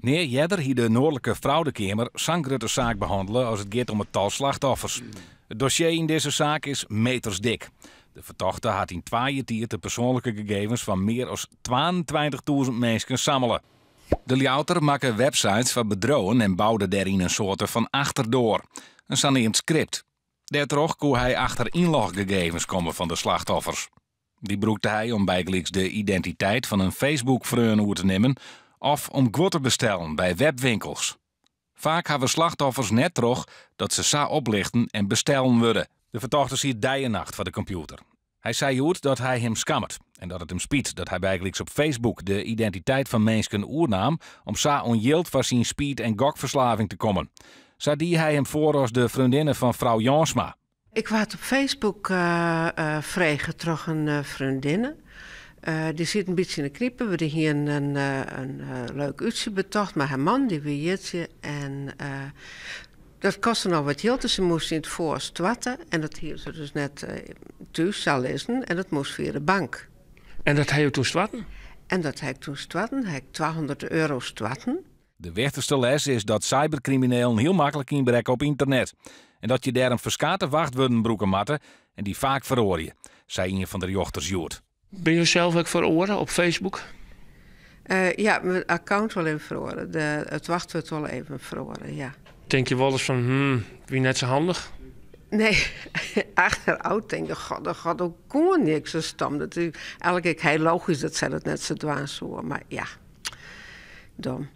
Nee, jeder hier de Noordelijke Fraudekamer zo'n grote zaak behandelen als het gaat om het tal slachtoffers. Het dossier in deze zaak is metersdik. De verdachte had in 2 jaar tijd de persoonlijke gegevens van meer dan 22.000 mensen samelen. De lijouter maakte websites van bedrouwen en bouwde daarin een soort van achterdoor. Een saneerd script. Daardoor kon hij achter inloggegevens komen van de slachtoffers. Die broekte hij om bijgelijks de identiteit van een Facebook-vriend over te nemen of om gwot te bestellen bij webwinkels. Vaak hebben slachtoffers net terug dat ze sa oplichten en bestellen worden. De verdachte ziet dag en nacht van de computer. Hij zei goed dat hij hem skammert en dat het hem spiet dat hij bijgelijks op Facebook de identiteit van mensen oernam om sa onjild van zijn speed- en gokverslaving te komen. Zo die hij hem voor als de vriendinnen van vrouw Jansma. Ik was op Facebook vregen terug een vriendinnen. Die zit een beetje in de kriepen. We hadden hier een leuk uurtje betocht met haar man, die weer en dat kostte nog wat geld, dus ze moest in het voorst watten. En dat hield ze dus net thuis zal lezen en dat moest via de bank. En dat hij toen stwatten? En dat heb ik toen stwatten. Heb ik €200 stwatten. De wichtigste les is dat cybercriminelen heel makkelijk inbreken op internet. En dat je daar een verskate wachtwoorden broeken matten en die vaak verhoor, zei een van de jochters Joert. Ben je zelf ook veroren op Facebook? Ja, mijn account wel even verloren. Het wachtwoord wel even verloren, ja. Denk je wel eens van, wie net zo handig? Nee, achteruit denk ik, god, dat gaat ook gewoon niks zo stam. Dat is eigenlijk heel logisch dat zij dat net zo dwaas hoor, maar ja, dom.